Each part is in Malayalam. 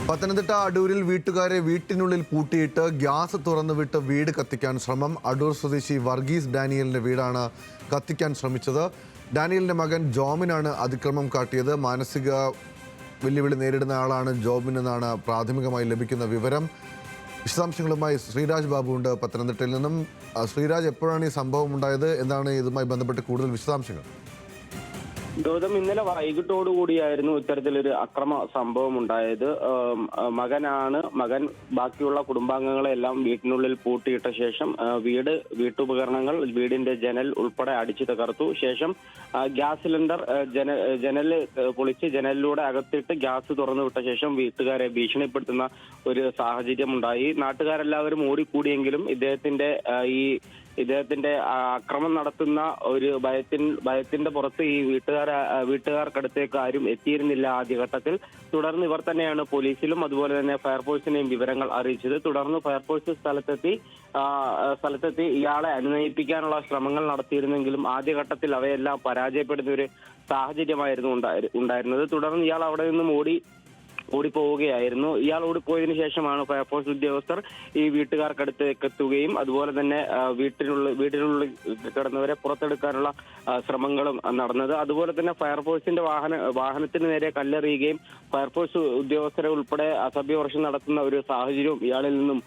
പത്തനംതിട്ട അടൂരിൽ വീട്ടുകാരെ വീട്ടിനുള്ളിൽ പൂട്ടിയിട്ട് ഗ്യാസ് തുറന്നുവിട്ട് വീട് കത്തിക്കാൻ ശ്രമം. അടൂർ സ്വദേശി വർഗീസ് ഡാനിയലിന്റെ വീടാണ് കത്തിക്കാൻ ശ്രമിച്ചത്. ഡാനിയലിന്റെ മകൻ ജോമിനാണ് അതിക്രമം കാട്ടിയത്. മാനസിക വെല്ലുവിളി നേരിടുന്ന ആളാണ് ജോമിൻ എന്നാണ് പ്രാഥമികമായി ലഭിക്കുന്ന വിവരം. വിശദാംശങ്ങളുമായി ശ്രീരാജ് ബാബു ഉണ്ട് പത്തനംതിട്ടയിൽ നിന്നും. ശ്രീരാജ്, എപ്പോഴാണ് ഈ സംഭവം ഉണ്ടായത്? എന്താണ് ഇതുമായി ബന്ധപ്പെട്ട് കൂടുതൽ വിശദാംശങ്ങൾ? ഗൗതം, ഇന്നലെ വൈകിട്ടോടുകൂടിയായിരുന്നു ഇത്തരത്തിലൊരു അക്രമ സംഭവം ഉണ്ടായത്. മകൻ ബാക്കിയുള്ള കുടുംബാംഗങ്ങളെല്ലാം വീട്ടിനുള്ളിൽ പൂട്ടിയിട്ട ശേഷം വീട്ടുപകരണങ്ങൾ, വീടിന്റെ ജനൽ ഉൾപ്പെടെ അടിച്ചു തകർത്തു. ശേഷം ഗ്യാസ് സിലിണ്ടർ ജനൽ പൊളിച്ച് ജനലിലൂടെ അകത്തിട്ട് ഗ്യാസ് തുറന്നു വിട്ട ശേഷം വീട്ടുകാരെ ഭീഷണിപ്പെടുത്തുന്ന ഒരു സാഹചര്യം ഉണ്ടായി. നാട്ടുകാരെല്ലാവരും ഓടിക്കൂടിയെങ്കിലും ഇദ്ദേഹത്തിന്റെ അക്രമം നടത്തുന്ന ഒരു ഭയത്തിന്റെ പുറത്ത് ഈ വീട്ടുകാർക്കടുത്തേക്ക് ആരും എത്തിയിരുന്നില്ല ആദ്യഘട്ടത്തിൽ. തുടർന്ന് ഇവർ തന്നെയാണ് പോലീസിലും അതുപോലെ തന്നെ ഫയർഫോഴ്സിനെയും വിവരങ്ങൾ അറിയിച്ചത്. തുടർന്ന് ഫയർഫോഴ്സ് സ്ഥലത്തെത്തി ഇയാളെ അനുനയിപ്പിക്കാനുള്ള ശ്രമങ്ങൾ നടത്തിയിരുന്നെങ്കിലും ആദ്യഘട്ടത്തിൽ അവയെല്ലാം പരാജയപ്പെടുന്ന ഒരു സാഹചര്യമായിരുന്നു ഉണ്ടായിരുന്നത്. തുടർന്ന് ഇയാൾ അവിടെ നിന്നും ഓടിപ്പോവുകയായിരുന്നു. ഇയാൾ ഓടിപ്പോയതിനു ശേഷമാണ് ഫയർഫോഴ്സ് ഉദ്യോഗസ്ഥർ ഈ വീട്ടുകാർക്കടുത്തേക്ക് എത്തുകയും അതുപോലെ തന്നെ വീട്ടിനുള്ളിൽ കിടന്നവരെ പുറത്തെടുക്കാനുള്ള ശ്രമങ്ങളും നടന്നത്. അതുപോലെ തന്നെ ഫയർഫോഴ്സിന്റെ വാഹനത്തിന് നേരെ കല്ലെറിയുകയും ഫയർഫോഴ്സ് ഉദ്യോഗസ്ഥരെ ഉൾപ്പെടെ അസഭ്യവർഷം നടത്തുന്ന ഒരു സാഹചര്യവും ഇയാളിൽ നിന്നും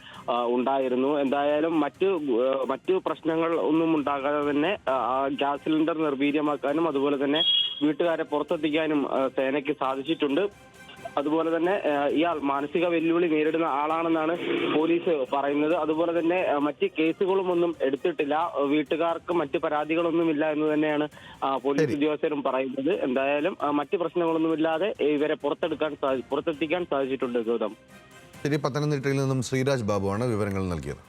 ഉണ്ടായിരുന്നു. എന്തായാലും മറ്റു പ്രശ്നങ്ങൾ ഒന്നും ഉണ്ടാകാതെ തന്നെ ഗ്യാസ് സിലിണ്ടർ നിർവീര്യമാക്കാനും അതുപോലെ തന്നെ വീട്ടുകാരെ പുറത്തെത്തിക്കാനും സേനയ്ക്ക് സാധിച്ചിട്ടുണ്ട്. അതുപോലെ തന്നെ ഇയാൾ മാനസിക വെല്ലുവിളി നേരിടുന്ന ആളാണെന്നാണ് പോലീസ് പറയുന്നത്. അതുപോലെ തന്നെ മറ്റ് കേസുകളും ഒന്നും എടുത്തിട്ടില്ല. വീട്ടുകാർക്ക് മറ്റ് പരാതികളൊന്നുമില്ല എന്ന് തന്നെയാണ് പോലീസ് ഉദ്യോഗസ്ഥരും പറയുന്നത്. എന്തായാലും മറ്റ് പ്രശ്നങ്ങളൊന്നുമില്ലാതെ ഇവരെ പുറത്തെത്തിക്കാൻ സാധിച്ചിട്ടുണ്ട്. ഗൗതം, ശരി. പത്തനംതിട്ടയിൽ നിന്നും ശ്രീരാജ് ബാബുവാണ് വിവരങ്ങൾ നൽകിയത്.